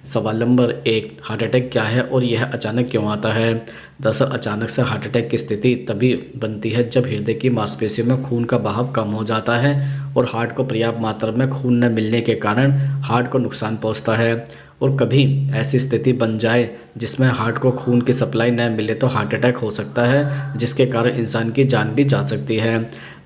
सवाल number 1, heart attack क्या है और यह अचानक क्यों आता है? दरअसल अचानक से हार्ट अटैक की स्थिति तभी बनती है जब हृदय की मांसपेशियों में खून का बहाव कम हो जाता है और हार्ट को पर्याप्त मात्रा में खून न मिलने के कारण हार्ट को नुकसान पहुंचता है। और कभी ऐसी स्थिति बन जाए जिसमें हार्ट को खून की सप्लाई न मिले तो हार्ट अटैक हो सकता है, जिसके कारण इंसान की जान भी जा सकती है।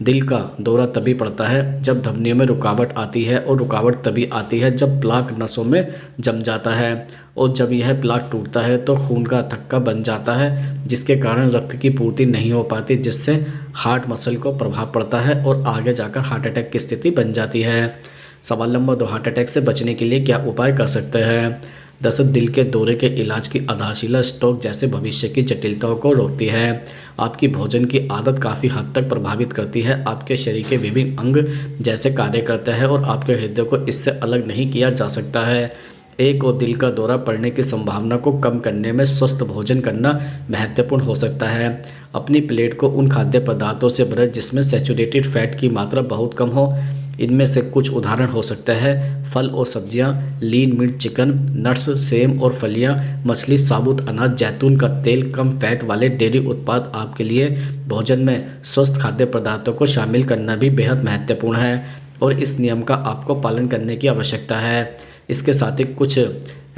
दिल का दौरा तभी पड़ता है जब धमनियों में रुकावट आती है और रुकावट तभी आती है जब प्लाक नसों में जम जाता है और जब यह प्लाक टूटता है तो खून का थक्का बन जाता है, जिसके कारण रक्त की पूर्ति नहीं हो पाती, जिससे हार्ट मसल को प्रभाव पड़ता है और आगे जाकर हार्ट अटैक की स्थिति बन जाती है। सवाल नंबर 2, हार्ट अटैक से बचने के लिए क्या उपाय कर सकते हैं? दरअसल दिल के दौरे के इलाज की आधारशिला स्ट्रोक जैसे भविष्य की जटिलताओं को रोकती है। आपकी भोजन की आदत काफ़ी हद तक प्रभावित करती है, आपके शरीर के विभिन्न अंग जैसे कार्य करते हैं और आपके हृदय को इससे अलग नहीं किया जा सकता है। एक और दिल का दौरा पड़ने की संभावना को कम करने में स्वस्थ भोजन करना महत्वपूर्ण हो सकता है। अपनी प्लेट को उन खाद्य पदार्थों से भरें जिसमें सैचुरेटेड फैट की मात्रा बहुत कम हो। इनमें से कुछ उदाहरण हो सकते हैं फल और सब्जियां, lean meat chicken, nuts, same और फलियां, मछली, साबुत अनाज, जैतून का तेल, कम फैट वाले डेयरी उत्पाद। आपके लिए भोजन में स्वस्थ खाद्य पदार्थों को शामिल करना भी बेहद महत्वपूर्ण है और इस नियम का आपको पालन करने की आवश्यकता है। इसके साथ ही कुछ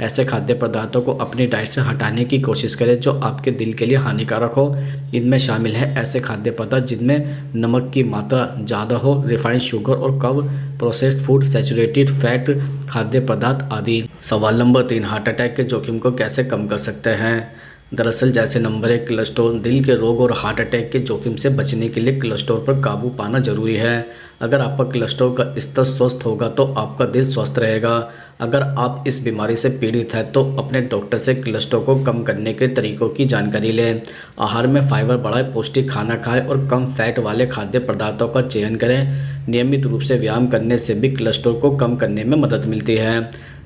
ऐसे खाद्य पदार्थों को अपनी डाइट से हटाने की कोशिश करें जो आपके दिल के लिए हानिकारक हो। इनमें शामिल है ऐसे खाद्य पदार्थ जिनमें नमक की मात्रा ज़्यादा हो, रिफाइंड शुगर और कम प्रोसेस्ड फूड, सैचुरेटेड फैट खाद्य पदार्थ आदि। सवाल नंबर 3, हार्ट अटैक के जोखिम को कैसे कम कर सकते हैं? दरअसल जैसे नंबर 1, कोलेस्ट्रॉल। दिल के रोग और हार्ट अटैक के जोखिम से बचने के लिए कोलेस्ट्रॉल पर काबू पाना जरूरी है। अगर आपका कोलेस्ट्रॉल का स्तर स्वस्थ होगा तो आपका दिल स्वस्थ रहेगा। अगर आप इस बीमारी से पीड़ित हैं तो अपने डॉक्टर से कोलेस्ट्रॉल को कम करने के तरीकों की जानकारी लें। आहार में फाइबर बढ़ाएं, पौष्टिक खाना खाएं और कम फैट वाले खाद्य पदार्थों का चयन करें। नियमित रूप से व्यायाम करने से भी कोलेस्ट्रॉल को कम करने में मदद मिलती है।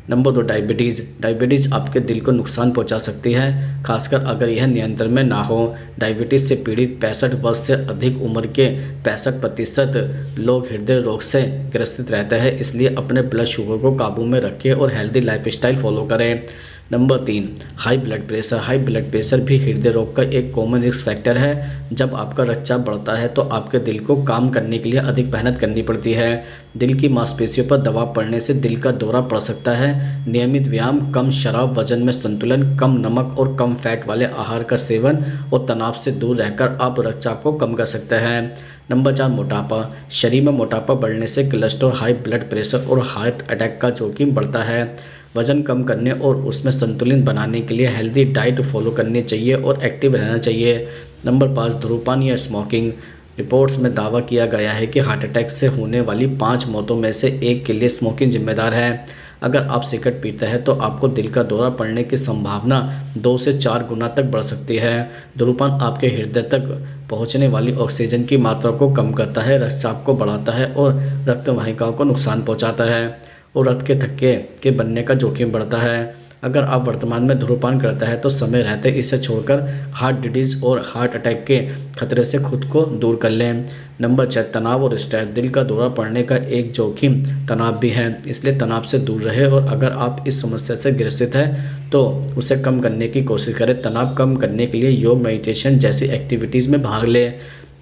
Number 2, diabetes. डायबिटीज़ आपके दिल को नुकसान पहुंचा सकती है, खासकर अगर यह नियंत्रण में ना हो। डायबिटीज़ से पीड़ित 65 वर्ष से अधिक उम्र के 65% लोग हृदय रोग से ग्रसित रहते हैं, इसलिए अपने ब्लड शुगर को काबू में रखें और हेल्दी लाइफस्टाइल फॉलो करें। Number 3, high blood pressure. High blood pressure भी हृदय रोग का एक कॉमन रिस्क फैक्टर है। जब आपका रक्तचाप बढ़ता है तो आपके दिल को काम करने के लिए अधिक मेहनत करनी पड़ती है। दिल की मांसपेशियों पर दबाव पड़ने से दिल का दौरा पड़ सकता है। नियमित व्यायाम, कम शराब, वजन में संतुलन, कम नमक और कम फैट वाले आहार का सेवन और तनाव से दूर रहकर आप रक्तचाप को कम कर सकते हैं। नंबर 4, मोटापा। शरीर में मोटापा बढ़ने से कोलेस्ट्रॉल, हाई ब्लड प्रेशर और हार्ट अटैक का जोखिम बढ़ता है। वजन कम करने और उसमें संतुलन बनाने के लिए हेल्दी डाइट फॉलो करनी चाहिए और एक्टिव रहना चाहिए। नंबर 5, धूम्रपान या स्मोकिंग। रिपोर्ट्स में दावा किया गया है कि हार्ट अटैक से होने वाली 5 मौतों में से 1 के लिए स्मोकिंग जिम्मेदार है। अगर आप सिगरेट पीते हैं तो आपको दिल का दौरा पड़ने की संभावना 2 से 4 गुना तक बढ़ सकती है। धूम्रपान आपके हृदय तक पहुंचने वाली ऑक्सीजन की मात्रा को कम करता है, रक्तचाप को बढ़ाता है और रक्त वाहिकाओं को नुकसान पहुंचाता है और रक्त के थक्के के बनने का जोखिम बढ़ता है। अगर आप वर्तमान में धूम्रपान करते हैं तो समय रहते इसे छोड़कर हार्ट डिजीज और हार्ट अटैक के खतरे से खुद को दूर कर लें। नंबर 6, तनाव और स्ट्रेस। दिल का दौरा पड़ने का एक जोखिम तनाव भी है, इसलिए तनाव से दूर रहे और अगर आप इस समस्या से ग्रसित हैं तो उसे कम करने की कोशिश करें। तनाव कम करने के लिए योग, मेडिटेशन जैसी एक्टिविटीज़ में भाग लें।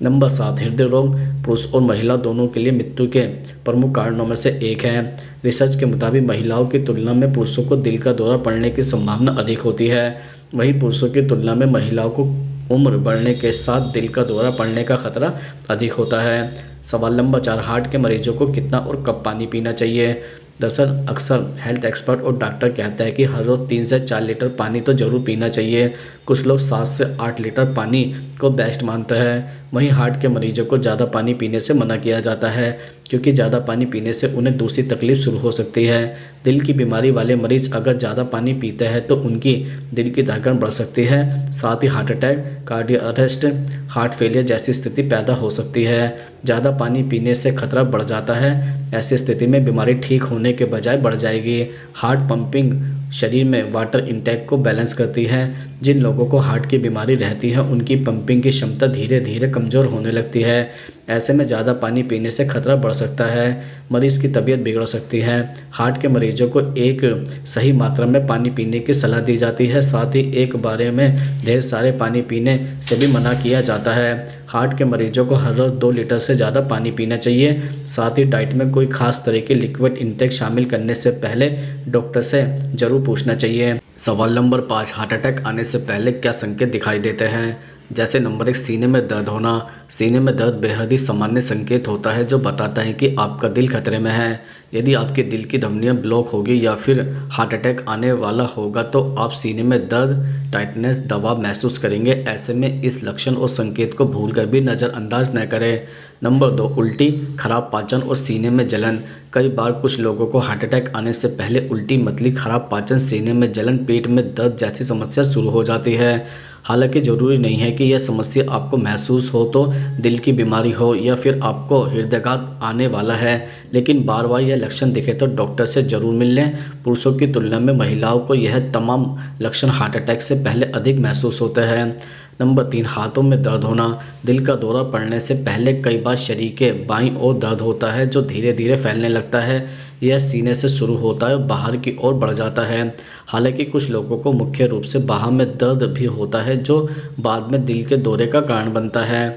नंबर 7, हृदय रोग पुरुष और महिला दोनों के लिए मृत्यु के प्रमुख कारणों में से एक है। रिसर्च के मुताबिक महिलाओं की तुलना में पुरुषों को दिल का दौरा पड़ने की संभावना अधिक होती है। वहीं पुरुषों की तुलना में महिलाओं को उम्र बढ़ने के साथ दिल का दौरा पड़ने का खतरा अधिक होता है। सवाल नंबर 4, हार्ट के मरीजों को कितना और कब पानी पीना चाहिए? दरअसल अक्सर हेल्थ एक्सपर्ट और डॉक्टर कहते हैं कि हर रोज़ 3 से 4 लीटर पानी तो ज़रूर पीना चाहिए। कुछ लोग 7 से 8 लीटर पानी को बेस्ट मानते हैं। वहीं हार्ट के मरीजों को ज़्यादा पानी पीने से मना किया जाता है क्योंकि ज़्यादा पानी पीने से उन्हें दूसरी तकलीफ शुरू हो सकती है। दिल की बीमारी वाले मरीज अगर ज़्यादा पानी पीते हैं तो उनकी दिल की धड़कन बढ़ सकती है, साथ ही heart attack, cardiac arrest, heart failure जैसी स्थिति पैदा हो सकती है। ज़्यादा पानी पीने से खतरा बढ़ जाता है। ऐसी स्थिति में बीमारी ठीक होने के बजाय बढ़ जाएगी। हार्ट पंपिंग शरीर में वाटर इंटेक को बैलेंस करती है। जिन लोगों को हार्ट की बीमारी रहती है उनकी पंपिंग की क्षमता धीरे धीरे कमज़ोर होने लगती है। ऐसे में ज़्यादा पानी पीने से खतरा बढ़ सकता है, मरीज़ की तबीयत बिगड़ सकती है। हार्ट के मरीजों को एक सही मात्रा में पानी पीने की सलाह दी जाती है, साथ ही एक बारे में ढेर सारे पानी पीने से भी मना किया जाता है। हार्ट के मरीजों को हर रोज़ 2 लीटर से ज़्यादा पानी पीना चाहिए। साथ ही डाइट में कोई खास तरह की लिक्विड इंटेक शामिल करने से पहले डॉक्टर से ज़रूर पूछना चाहिए। सवाल नंबर 5, हार्ट अटैक आने से पहले क्या संकेत दिखाई देते हैं? जैसे नंबर 1, सीने में दर्द होना। सीने में दर्द बेहद ही सामान्य संकेत होता है जो बताता है कि आपका दिल खतरे में है। यदि आपके दिल की धमनियां ब्लॉक होगी या फिर हार्ट अटैक आने वाला होगा तो आप सीने में दर्द, टाइटनेस, दबाव महसूस करेंगे। ऐसे में इस लक्षण और संकेत को भूलकर भी नज़रअंदाज न करें। नंबर 2, उल्टी, खराब पाचन और सीने में जलन। कई बार कुछ लोगों को हार्ट अटैक आने से पहले उल्टी, मतली, खराब पाचन, सीने में जलन, पेट में दर्द जैसी समस्या शुरू हो जाती है। हालांकि ज़रूरी नहीं है कि यह समस्या आपको महसूस हो तो दिल की बीमारी हो या फिर आपको हृदयाघात आने वाला है, लेकिन बार बार यह लक्षण दिखे तो डॉक्टर से ज़रूर मिल लें। पुरुषों की तुलना में महिलाओं को यह तमाम लक्षण हार्ट अटैक से पहले अधिक महसूस होते हैं। नंबर 3, हाथों में दर्द होना। दिल का दौरा पड़ने से पहले कई बार शरीर के बाईं ओर दर्द होता है जो धीरे धीरे फैलने लगता है। यह सीने से शुरू होता है और बाहर की ओर बढ़ जाता है। हालांकि कुछ लोगों को मुख्य रूप से बाहों में दर्द भी होता है जो बाद में दिल के दौरे का कारण बनता है।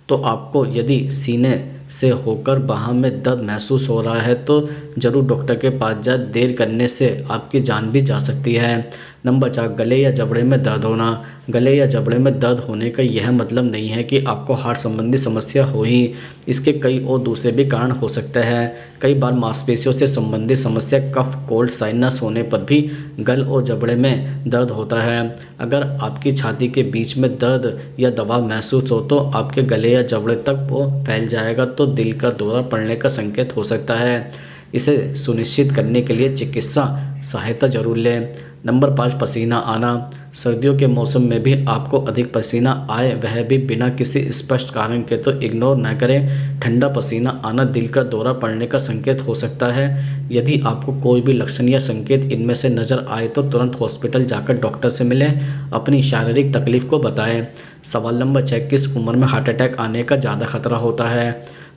तो आपको यदि सीने से होकर बाहों में दर्द महसूस हो रहा है तो ज़रूर डॉक्टर के पास जाए, देर करने से आपकी जान भी जा सकती है। नंबर 4, गले या जबड़े में दर्द होना। गले या जबड़े में दर्द होने का यह मतलब नहीं है कि आपको हार्ट संबंधी समस्या हो ही, इसके कई और दूसरे भी कारण हो सकते हैं। कई बार मांसपेशियों से संबंधित समस्या, कफ, कोल्ड, साइनस होने पर भी गल और जबड़े में दर्द होता है। अगर आपकी छाती के बीच में दर्द या दबाव महसूस हो तो आपके गले या जबड़े तक वो फैल जाएगा तो दिल का दौरा पड़ने का संकेत हो सकता है। इसे सुनिश्चित करने के लिए चिकित्सा सहायता जरूर लें। नंबर 5, पसीना आना। सर्दियों के मौसम में भी आपको अधिक पसीना आए, वह भी बिना किसी स्पष्ट कारण के, तो इग्नोर न करें। ठंडा पसीना आना दिल का दौरा पड़ने का संकेत हो सकता है। यदि आपको कोई भी लक्षण या संकेत इनमें से नज़र आए तो तुरंत हॉस्पिटल जाकर डॉक्टर से मिलें, अपनी शारीरिक तकलीफ को बताएं। सवाल नंबर 6, किस उम्र में हार्ट अटैक आने का ज़्यादा खतरा होता है?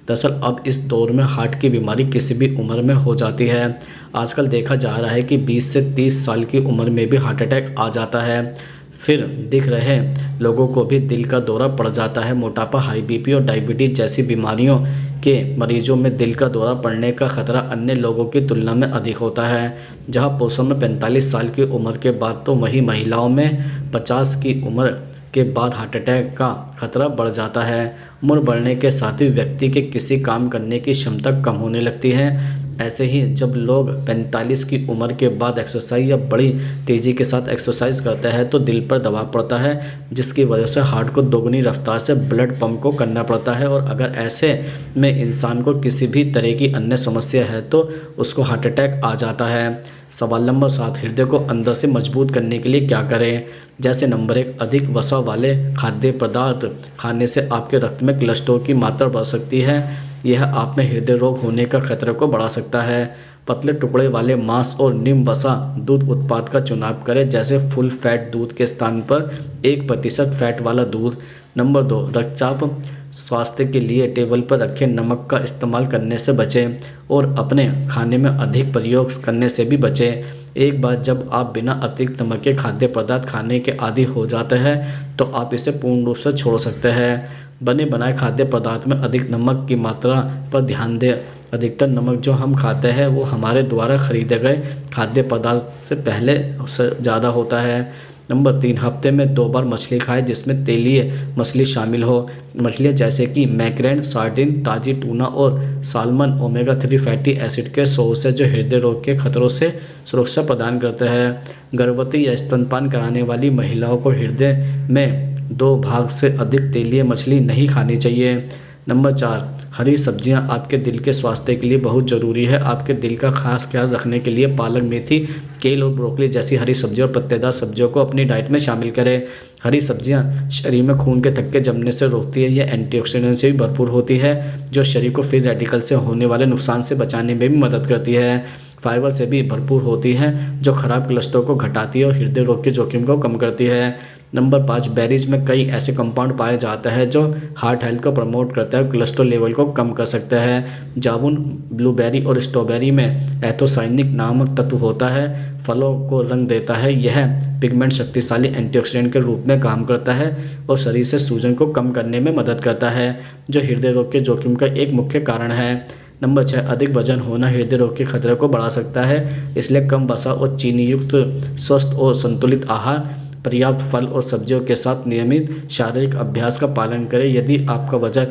दरअसल अब इस दौर में हार्ट की बीमारी किसी भी उम्र में हो जाती है। आजकल देखा जा रहा है कि 20 से 30 साल की उम्र में भी हार्ट अटैक आ जाता है। फिर दिख रहे लोगों को भी दिल का दौरा पड़ जाता है। मोटापा, हाई बीपी और डायबिटीज़ जैसी बीमारियों के मरीजों में दिल का दौरा पड़ने का खतरा अन्य लोगों की तुलना में अधिक होता है। जहां पुरुषों में 45 साल की उम्र के बाद तो वहीं महिलाओं में 50 की उम्र के बाद हार्ट अटैक का खतरा बढ़ जाता है। उम्र बढ़ने के साथ ही व्यक्ति के किसी काम करने की क्षमता कम होने लगती है। ऐसे ही जब लोग 45 की उम्र के बाद एक्सरसाइज या बड़ी तेज़ी के साथ एक्सरसाइज करते हैं तो दिल पर दबाव पड़ता है, जिसकी वजह से हार्ट को दोगुनी रफ्तार से ब्लड पंप को करना पड़ता है। और अगर ऐसे में इंसान को किसी भी तरह की अन्य समस्या है तो उसको हार्ट अटैक आ जाता है। सवाल नंबर 7, हृदय को अंदर से मजबूत करने के लिए क्या करें? जैसे नंबर 1, अधिक वसा वाले खाद्य पदार्थ खाने से आपके रक्त में कोलेस्ट्रॉल की मात्रा बढ़ सकती है। यह आप में हृदय रोग होने का खतरे को बढ़ा सकता है। पतले टुकड़े वाले मांस और निम्न वसा दूध उत्पाद का चुनाव करें, जैसे फुल फैट दूध के स्थान पर 1% फैट वाला दूध। नंबर 2, रक्तचाप स्वास्थ्य के लिए टेबल पर रखे नमक का इस्तेमाल करने से बचें और अपने खाने में अधिक प्रयोग करने से भी बचें। एक बार जब आप बिना अतिरिक्त नमक के खाद्य पदार्थ खाने के आदी हो जाते हैं तो आप इसे पूर्ण रूप से छोड़ सकते हैं। बने बनाए खाद्य पदार्थ में अधिक नमक की मात्रा पर ध्यान दें। अधिकतर नमक जो हम खाते हैं वो हमारे द्वारा खरीदे गए खाद्य पदार्थ से पहले से ज़्यादा होता है। नंबर 3, हफ्ते में 2 बार मछली खाएं जिसमें तेलीय मछली शामिल हो। मछलियाँ जैसे कि मैक्रेल, सार्डिन, ताजी टूना और सालमन ओमेगा 3 फैटी एसिड के सोर्स है जो हृदय रोग के खतरों से सुरक्षा प्रदान करते हैं। गर्भवती या स्तनपान कराने वाली महिलाओं को हृदय में 2 भाग से अधिक तेलीय मछली नहीं खानी चाहिए। नंबर 4, हरी सब्जियां आपके दिल के स्वास्थ्य के लिए बहुत ज़रूरी है। आपके दिल का खास ख्याल रखने के लिए पालक, मेथी, केल और ब्रोकली जैसी हरी सब्जियों और पत्तेदार सब्जियों को अपनी डाइट में शामिल करें। हरी सब्जियां शरीर में खून के थक्के जमने से रोकती है। यह एंटीऑक्सीडेंट से भी भरपूर होती है जो शरीर को फ्री रेडिकल से होने वाले नुकसान से बचाने में भी मदद करती है। फाइबर से भी भरपूर होती हैं, जो खराब कोलेस्ट्रॉल को घटाती है और हृदय रोग के जोखिम को कम करती है। नंबर 5, बेरीज में कई ऐसे कंपाउंड पाए जाते हैं जो हार्ट हेल्थ को प्रमोट करता है और कोलेस्ट्रॉल लेवल को कम कर सकता है। जामुन, ब्लूबेरी और स्ट्रॉबेरी में एंथोसाइनिक नामक तत्व होता है, फलों को रंग देता है। यह पिगमेंट शक्तिशाली एंटीऑक्सीडेंट के रूप में काम करता है और शरीर से सूजन को कम करने में मदद करता है, जो हृदय रोग के जोखिम का एक मुख्य कारण है। नंबर 6, अधिक वजन होना हृदय रोग के खतरे को बढ़ा सकता है, इसलिए कम वसा और चीनी युक्त स्वस्थ और संतुलित आहार, पर्याप्त फल और सब्जियों के साथ नियमित शारीरिक अभ्यास का पालन करें। यदि आपका वजन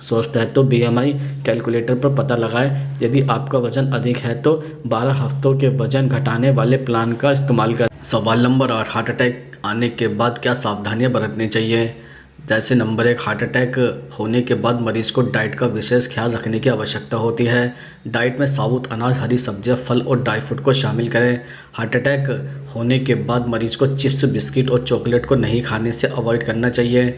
स्वस्थ है तो बीएमआई कैलकुलेटर पर पता लगाएं। यदि आपका वजन अधिक है तो 12 हफ्तों के वजन घटाने वाले प्लान का इस्तेमाल करें। सवाल नंबर 8, हार्ट अटैक आने के बाद क्या सावधानियां बरतनी चाहिए। जैसे नंबर 1, हार्ट अटैक होने के बाद मरीज को डाइट का विशेष ख्याल रखने की आवश्यकता होती है। डाइट में साबुत अनाज, हरी सब्जियां, फल और ड्राई फ्रूट को शामिल करें। हार्ट अटैक होने के बाद मरीज को चिप्स, बिस्किट और चॉकलेट को नहीं खाने से अवॉइड करना चाहिए।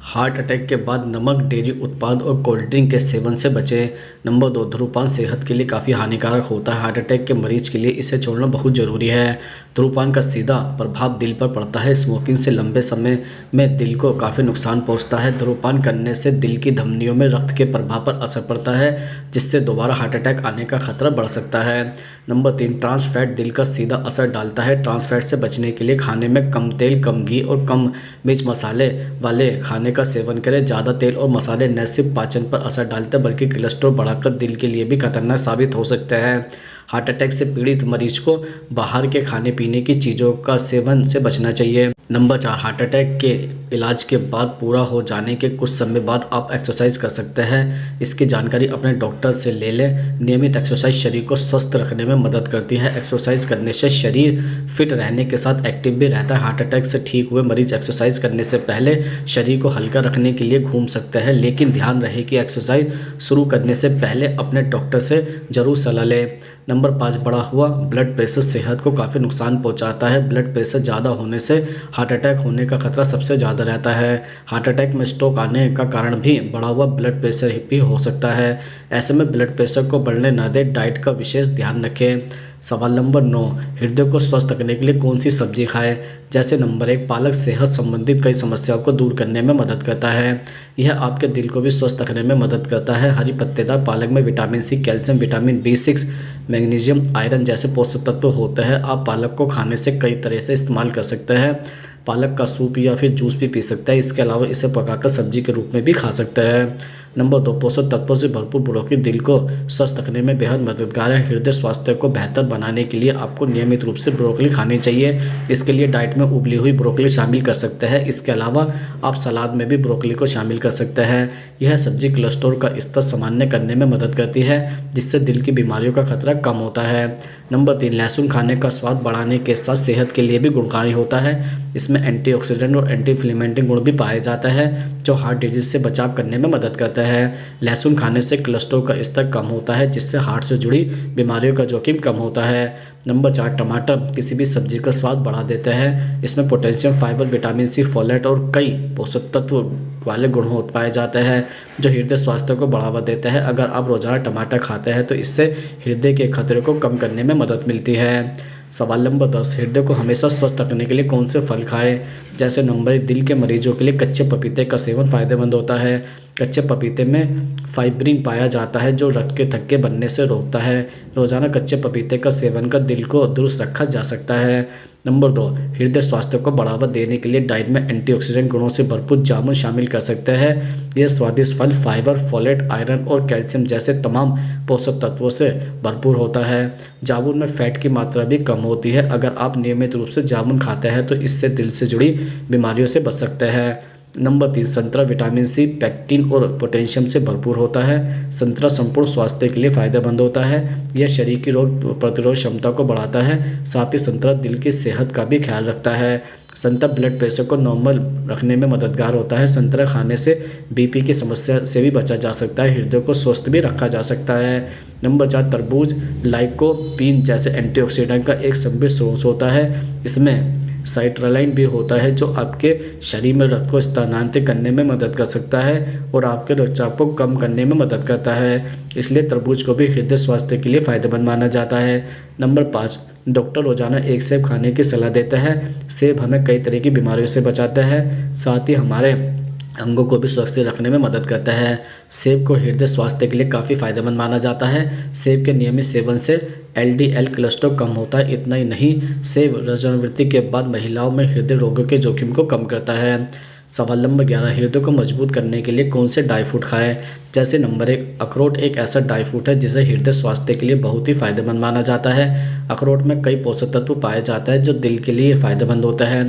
हार्ट अटैक के बाद नमक, डेयरी उत्पाद और कोल्ड ड्रिंक के सेवन से बचें। नंबर 2, धूम्रपान सेहत के लिए काफ़ी हानिकारक होता है। हार्ट अटैक के मरीज के लिए इसे छोड़ना बहुत ज़रूरी है। धूम्रपान का सीधा प्रभाव दिल पर पड़ता है। स्मोकिंग से लंबे समय में दिल को काफ़ी नुकसान पहुंचता है। धूम्रपान करने से दिल की धमनियों में रक्त के प्रवाह पर असर पड़ता है, जिससे दोबारा हार्ट अटैक आने का खतरा बढ़ सकता है। नंबर 3, ट्रांस फैट दिल का सीधा असर डालता है। ट्रांस फैट से बचने के लिए खाने में कम तेल, कम घी और कम मिर्च मसाले वाले खाने का सेवन करें। ज़्यादा तेल और मसाले न सिर्फ पाचन पर असर डालते हैं बल्कि कोलेस्ट्रॉल बढ़ाकर दिल के लिए भी खतरनाक साबित हो सकते हैं। हार्ट अटैक से पीड़ित मरीज को बाहर के खाने पीने की चीज़ों का सेवन से बचना चाहिए। नंबर 4, हार्ट अटैक के इलाज के बाद पूरा हो जाने के कुछ समय बाद आप एक्सरसाइज कर सकते हैं। इसकी जानकारी अपने डॉक्टर से ले लें। नियमित एक्सरसाइज शरीर को स्वस्थ रखने में मदद करती है। एक्सरसाइज करने से शरीर फिट रहने के साथ एक्टिव भी रहता है। हार्ट अटैक से ठीक हुए मरीज एक्सरसाइज करने से पहले शरीर को हल्का रखने के लिए घूम सकते हैं, लेकिन ध्यान रहे कि एक्सरसाइज शुरू करने से पहले अपने डॉक्टर से ज़रूर सलाह लें। नंबर 5, बढ़ा हुआ ब्लड प्रेशर सेहत को काफ़ी नुकसान पहुंचाता है। ब्लड प्रेशर ज़्यादा होने से हार्ट अटैक होने का खतरा सबसे ज़्यादा रहता है। हार्ट अटैक में स्ट्रोक आने का कारण भी बढ़ा हुआ ब्लड प्रेशर भी हो सकता है। ऐसे में ब्लड प्रेशर को बढ़ने न दें। डाइट का विशेष ध्यान रखें। सवाल नंबर 9, हृदय को स्वस्थ रखने के लिए कौन सी सब्जी खाएं। जैसे नंबर 1, पालक सेहत संबंधित कई समस्याओं को दूर करने में मदद करता है। यह आपके दिल को भी स्वस्थ रखने में मदद करता है। हरी पत्तेदार पालक में vitamin C, calcium, vitamin B6, magnesium, iron जैसे पोषक तत्व होते हैं। आप पालक को खाने से कई तरह से इस्तेमाल कर सकते हैं। पालक का सूप या फिर जूस भी पी सकते हैं। इसके अलावा इसे पकाकर सब्जी के रूप में भी खा सकते हैं। नंबर 2, पोषक तत्वों से भरपूर ब्रोकली दिल को स्वस्थ रखने में बेहद मददगार है। हृदय स्वास्थ्य को बेहतर बनाने के लिए आपको नियमित रूप से ब्रोकली खानी चाहिए। इसके लिए डाइट में उबली हुई ब्रोकली शामिल कर सकते हैं। इसके अलावा आप सलाद में भी ब्रोकली को शामिल कर सकते हैं। यह सब्जी कोलेस्ट्रॉल का स्तर सामान्य करने में मदद करती है, जिससे दिल की बीमारियों का खतरा कम होता है। नंबर 3, लहसुन खाने का स्वाद बढ़ाने के साथ सेहत के लिए भी गुणकारी होता है। इसमें एंटीऑक्सीडेंट और एंटी इन्फ्लेमेटरी गुण भी पाए जाता है, जो हार्ट डिजीज से बचाव करने में मदद करता है। लहसुन खाने से कोलेस्ट्रॉल का स्तर कम होता है, जिससे हार्ट से जुड़ी बीमारियों का जोखिम कम होता है। नंबर 4, टमाटर किसी भी सब्जी का स्वाद बढ़ा देता है। इसमें potassium, fiber, vitamin C, folate और कई पोषक तत्व वाले गुण पाए जाते हैं, जो हृदय स्वास्थ्य को बढ़ावा देते हैं। अगर आप रोजाना टमाटर खाते हैं तो इससे हृदय के खतरे को कम करने में मदद मिलती है। सवाल नंबर 10, हृदय को हमेशा स्वस्थ रखने के लिए कौन से फल खाएं। जैसे नंबर 1, दिल के मरीजों के लिए कच्चे पपीते का सेवन फायदेमंद होता है। कच्चे पपीते में फाइब्रिन पाया जाता है, जो रक्त के थक्के बनने से रोकता है। रोजाना कच्चे पपीते का सेवन कर दिल को दुरुस्त रखा जा सकता है। नंबर 2, हृदय स्वास्थ्य को बढ़ावा देने के लिए डाइट में एंटीऑक्सीडेंट गुणों से भरपूर जामुन शामिल कर सकते हैं। यह स्वादिष्ट फल फाइबर, फोलेट, आयरन और कैल्शियम जैसे तमाम पोषक तत्वों से भरपूर होता है। जामुन में फैट की मात्रा भी कम होती है। अगर आप नियमित रूप से जामुन खाते हैं तो इससे दिल से जुड़ी बीमारियों से बच सकते हैं। नंबर 3, संतरा विटामिन सी, पेक्टिन और पोटेशियम से भरपूर होता है। संतरा संपूर्ण स्वास्थ्य के लिए फायदेमंद होता है। यह शरीर की रोग प्रतिरोध क्षमता को बढ़ाता है। साथ ही संतरा दिल की सेहत का भी ख्याल रखता है। संतरा ब्लड प्रेशर को नॉर्मल रखने में मददगार होता है। संतरा खाने से बीपी की समस्या से भी बचा जा सकता है। हृदय को स्वस्थ भी रखा जा सकता है। नंबर 4, तरबूज लाइकोपीन जैसे एंटीऑक्सीडेंट का एक समृद्ध सोर्स होता है। इसमें साइट्रलाइन भी होता है जो आपके शरीर में रक्त को स्थानांतरित करने में मदद कर सकता है और आपके रक्तचाप को कम करने में मदद करता है। इसलिए तरबूज को भी हृदय स्वास्थ्य के लिए फायदेमंद माना जाता है। नंबर 5, डॉक्टर रोजाना एक सेब खाने की सलाह देता है। सेब हमें कई तरह की बीमारियों से बचाता है, साथ ही हमारे अंगों को भी सुरक्षित रखने में मदद करता है। सेब को हृदय स्वास्थ्य के लिए काफ़ी फायदेमंद माना जाता है। सेब के नियमित सेवन से एलडीएल कोलेस्ट्रॉल कम होता है। इतना ही नहीं, सेब रजोनिवृत्ति के बाद महिलाओं में हृदय रोगों के जोखिम को कम करता है। सवाल नंबर 11, हृदय को मजबूत करने के लिए कौन से ड्राई फ्रूट खाएं? जैसे नंबर 1, अखरोट एक ऐसा ड्राई फ्रूट है जिसे हृदय स्वास्थ्य के लिए बहुत ही फायदेमंद माना जाता है। अखरोट में कई पोषक तत्व पाए जाता है जो दिल के लिए फायदेमंद होता है।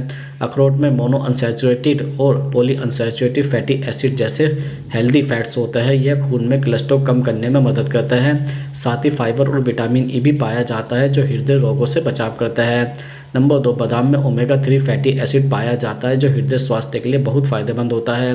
अखरोट में मोनो अनसैचुरेटेड और पॉली अनसैचुरेटेड फैटी एसिड जैसे हेल्दी फैट्स होता है। यह खून में कोलेस्ट्रॉल कम करने में मदद करता है। साथ ही फाइबर और विटामिन ई भी पाया जाता है जो हृदय रोगों से बचाव करता है। नंबर 2, बादाम में ओमेगा 3 फैटी एसिड पाया जाता है जो हृदय स्वास्थ्य के लिए बहुत फायदेमंद होता है।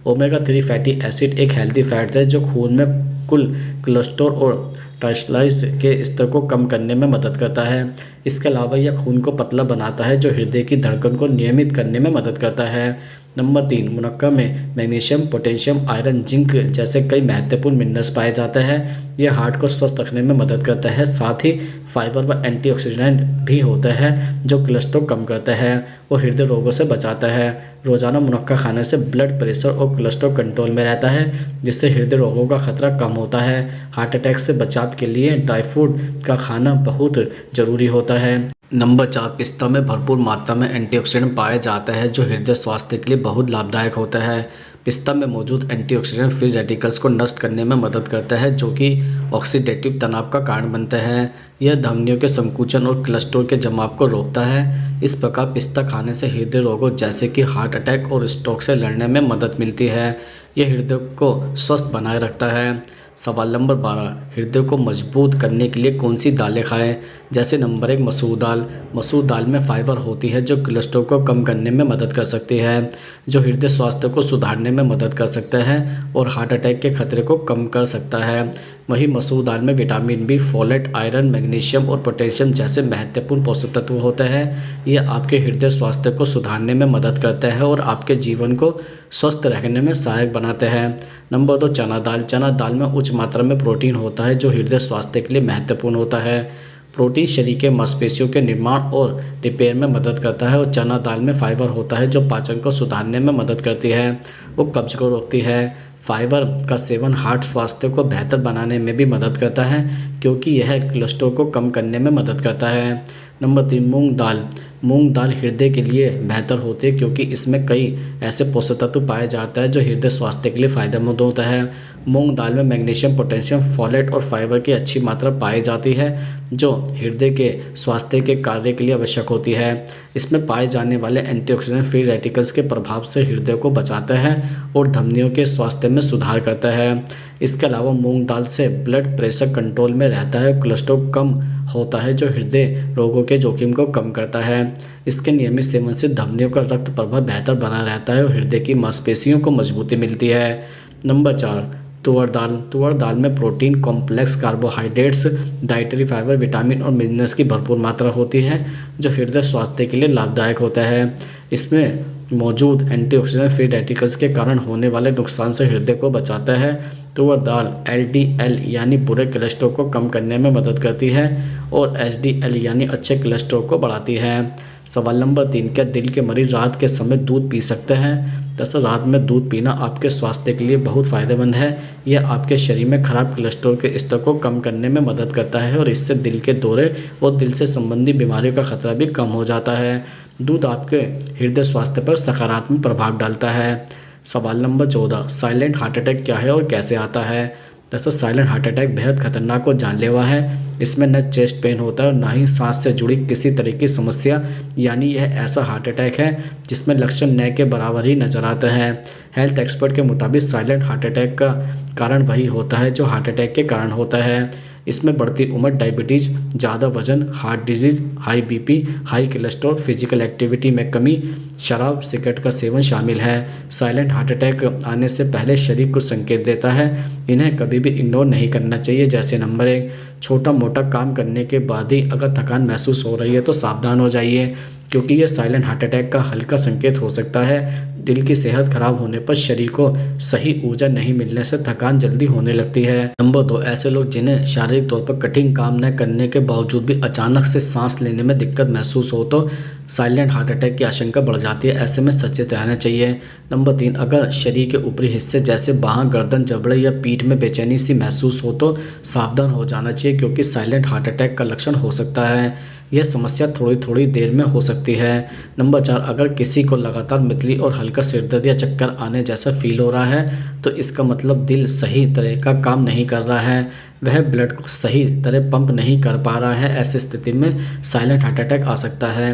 ओमेगा 3 फैटी एसिड एक हेल्दी फैट्स है जो खून में कुल कोलेस्ट्रॉल और ट्राइग्लिसराइड्स के स्तर को कम करने में मदद करता है। इसके अलावा यह खून को पतला बनाता है जो हृदय की धड़कन को नियमित करने में मदद करता है। नंबर 3, मुनक्का में मैग्नीशियम, पोटेशियम, आयरन, जिंक जैसे कई महत्वपूर्ण मिनरल्स पाए जाते हैं। यह हार्ट को स्वस्थ रखने में मदद करता है। साथ ही फाइबर व एंटीऑक्सीडेंट भी होता है जो कोलेस्ट्रॉल कम करता है और हृदय रोगों से बचाता है। रोजाना मुनक्का खाने से ब्लड प्रेशर और कोलेस्ट्रॉल कंट्रोल में रहता है जिससे हृदय रोगों का खतरा कम होता है। हार्ट अटैक से बचाव के लिए ड्राई फ्रूट का खाना बहुत जरूरी होता है। नंबर 4, पिस्ता में भरपूर मात्रा में एंटीऑक्सीडेंट पाया जाता है जो हृदय स्वास्थ्य के लिए बहुत लाभदायक होता है। पिस्ता में मौजूद एंटीऑक्सीडेंट फ्री रेडिकल्स को नष्ट करने में मदद करता है जो कि ऑक्सीडेटिव तनाव का कारण बनता है। यह धमनियों के संकुचन और कोलेस्ट्रॉल के जमाव को रोकता है। इस प्रकार पिस्ता खाने से हृदय रोगों जैसे कि हार्ट अटैक और स्ट्रोक से लड़ने में मदद मिलती है। यह हृदय को स्वस्थ बनाए रखता है। सवाल नंबर 12, हृदय को मजबूत करने के लिए कौन सी दालें खाएं? जैसे नंबर 1, मसूर दाल। मसूर दाल में फाइबर होती है जो कोलेस्ट्रॉल को कम करने में मदद कर सकती है, जो हृदय स्वास्थ्य को सुधारने में मदद कर सकता है और हार्ट अटैक के खतरे को कम कर सकता है। वहीं मसूर दाल में vitamin B, folate, iron, magnesium और पोटेशियम जैसे महत्वपूर्ण पोषक तत्व होते हैं। यह आपके हृदय स्वास्थ्य को सुधारने में मदद करता है और आपके जीवन को स्वस्थ रखने में सहायक बनाते हैं। नंबर 2, चना दाल। चना दाल में उच्च मात्रा में प्रोटीन होता है जो हृदय स्वास्थ्य के लिए महत्वपूर्ण होता है। प्रोटीन शरीर के मांसपेशियों के निर्माण और रिपेयर में मदद करता है और चना दाल में फाइबर होता है जो पाचन को सुधारने में मदद करती है, वो कब्ज को रोकती है। फाइबर का सेवन हार्ट स्वास्थ्य को बेहतर बनाने में भी मदद करता है क्योंकि यह कोलेस्ट्रॉल को कम करने में मदद करता है। नंबर 3, मूंग दाल। मूंग दाल हृदय के लिए बेहतर होती है क्योंकि इसमें कई ऐसे पोषक तत्व पाए जाता है जो हृदय स्वास्थ्य के लिए फायदेमंद होता है। मूंग दाल में मैग्नीशियम, पोटेशियम, फोलेट और फाइबर की अच्छी मात्रा पाई जाती है जो हृदय के स्वास्थ्य के कार्य के लिए आवश्यक होती है। इसमें पाए जाने वाले एंटीऑक्सीडेंट फ्री रेडिकल्स के प्रभाव से हृदय को बचाता है और धमनियों के स्वास्थ्य में सुधार करता है। इसके अलावा मूंग दाल से ब्लड प्रेशर कंट्रोल में रहता है, कोलेस्ट्रॉल कम होता है जो हृदय रोगों के जोखिम को कम करता है। इसके नियमित सेवन से धमनियों का रक्त प्रवाह बेहतर बना रहता है और हृदय की मांसपेशियों को मजबूती मिलती है। नंबर 4, तुअर दाल। तुअर दाल में protein, complex carbohydrates, dietary fibre, vitamin और मिनरल्स की भरपूर मात्रा होती है जो हृदय स्वास्थ्य के लिए लाभदायक होता है। इसमें मौजूद एंटीऑक्सीडेंट फ्री रेडिकल्स के कारण होने वाले नुकसान से हृदय को बचाता है। तुअर दाल एलडीएल यानी बुरे कोलेस्ट्रॉल को कम करने में मदद करती है और एचडीएल यानी अच्छे कोलेस्ट्रॉल को बढ़ाती है। सवाल नंबर 3, क्या दिल के मरीज रात के समय दूध पी सकते हैं? दरअसल रात में दूध पीना आपके स्वास्थ्य के लिए बहुत फ़ायदेमंद है। यह आपके शरीर में खराब कोलेस्ट्रॉल के स्तर को कम करने में मदद करता है और इससे दिल के दौरे और दिल से संबंधी बीमारियों का खतरा भी कम हो जाता है। दूध आपके हृदय स्वास्थ्य पर सकारात्मक प्रभाव डालता है। सवाल नंबर 14, साइलेंट हार्ट अटैक क्या है और कैसे आता है? दरअसल साइलेंट हार्ट अटैक बेहद खतरनाक और जानलेवा है। इसमें न चेस्ट पेन होता है और ना ही सांस से जुड़ी किसी तरह की समस्या, यानी यह ऐसा हार्ट अटैक है जिसमें लक्षण न के बराबर ही नजर आते हैं। हेल्थ एक्सपर्ट के मुताबिक साइलेंट हार्ट अटैक का कारण वही होता है जो हार्ट अटैक के कारण होता है। इसमें बढ़ती उम्र, डायबिटीज़, ज़्यादा वजन, heart disease, high BP, high cholesterol, physical activity में कमी, शराब, सिगरेट का सेवन शामिल है। साइलेंट हार्ट अटैक आने से पहले शरीर को संकेत देता है, इन्हें कभी भी इग्नोर नहीं करना चाहिए। जैसे नंबर 1, छोटा मोटा काम करने के बाद ही अगर थकान महसूस हो रही है तो सावधान हो जाइए। क्योंकि यह साइलेंट हार्ट अटैक का हल्का संकेत हो सकता है। दिल की सेहत खराब होने पर शरीर को सही ऊर्जा नहीं मिलने से थकान जल्दी होने लगती है। नंबर 2, ऐसे लोग जिन्हें शारीरिक तौर पर कठिन काम न करने के बावजूद भी अचानक से सांस लेने में दिक्कत महसूस हो तो साइलेंट हार्ट अटैक की आशंका बढ़ जाती है। ऐसे में सचेत रहना चाहिए। नंबर 3, अगर शरीर के ऊपरी हिस्से जैसे बाह, गर्दन, जबड़े या पीठ में बेचैनी सी महसूस हो तो सावधान हो जाना चाहिए, क्योंकि साइलेंट हार्ट अटैक का लक्षण हो सकता है। यह समस्या थोड़ी थोड़ी देर में हो सकती है। नंबर 4, अगर किसी को लगातार मितली और हल्का सिरदर्द या चक्कर आने जैसा फील हो रहा है तो इसका मतलब दिल सही तरह का काम नहीं कर रहा है, वह ब्लड को सही तरह पंप नहीं कर पा रहा है। ऐसी स्थिति में साइलेंट हार्ट अटैक आ सकता है।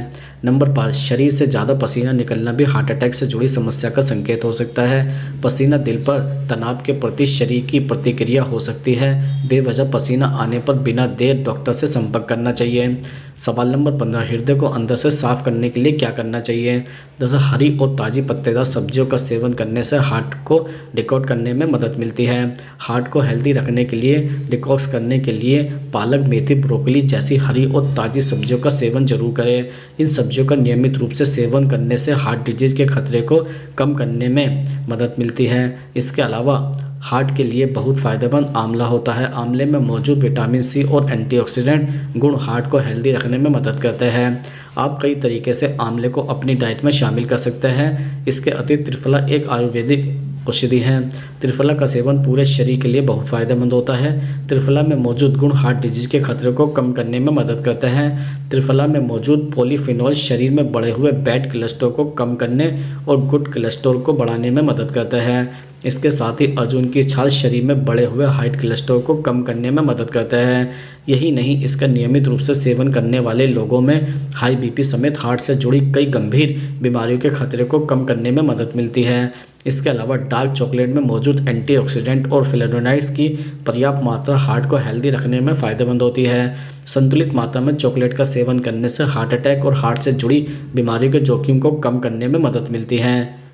नंबर 5, शरीर से ज़्यादा पसीना निकलना भी हार्ट अटैक से जुड़ी समस्या का संकेत हो सकता है। पसीना दिल पर तनाव के प्रति शरीर की प्रतिक्रिया हो सकती है। बेवजह पसीना आने पर बिना देर डॉक्टर से संपर्क करना चाहिए। सवाल नंबर 15, हृदय को अंदर से साफ करने के लिए क्या करना चाहिए? जैसे हरी और ताज़ी पत्तेदार सब्जियों का सेवन करने से हार्ट को डिटॉक्स करने में मदद मिलती है। हार्ट को हेल्दी रखने के लिए डिटॉक्स करने के लिए पालक, मेथी, ब्रोकली जैसी हरी और ताज़ी सब्जियों का सेवन जरूर करें। इन सब्जियों का नियमित रूप से सेवन करने से हार्ट डिजीज के खतरे को कम करने में मदद मिलती है। इसके अलावा हार्ट के लिए बहुत फ़ायदेमंद आंवला होता है। आंवले में मौजूद विटामिन सी और एंटीऑक्सीडेंट गुण हार्ट को हेल्दी रखने में मदद करते हैं। आप कई तरीके से आंवले को अपनी डाइट में शामिल कर सकते हैं। इसके अतिरिक्त त्रिफला एक आयुर्वेदिक औषधि है। त्रिफला का सेवन पूरे शरीर के लिए बहुत फायदेमंद होता है। त्रिफला में मौजूद गुण हार्ट डिजीज के खतरे को कम करने में मदद करते हैं। त्रिफला में मौजूद पॉलीफिनॉल शरीर में बढ़े हुए बैड कोलेस्ट्रॉल को कम करने और गुड कोलेस्ट्रॉल को बढ़ाने में मदद करता है। इसके साथ ही अर्जुन की छाल शरीर में बढ़े हुए हाई कोलेस्ट्रॉल को कम करने में मदद करता है। यही नहीं, इसका नियमित रूप से सेवन करने वाले लोगों में हाई बीपी समेत हार्ट से जुड़ी कई गंभीर बीमारियों के खतरे को कम करने में मदद मिलती है। इसके अलावा डार्क चॉकलेट में मौजूद एंटीऑक्सीडेंट और फ्लेवोनॉइड्स की पर्याप्त मात्रा हार्ट को हेल्दी रखने में फ़ायदेमंद होती है। संतुलित मात्रा में चॉकलेट का सेवन करने से हार्ट अटैक और हार्ट से जुड़ी बीमारियों के जोखिम को कम करने में मदद मिलती है।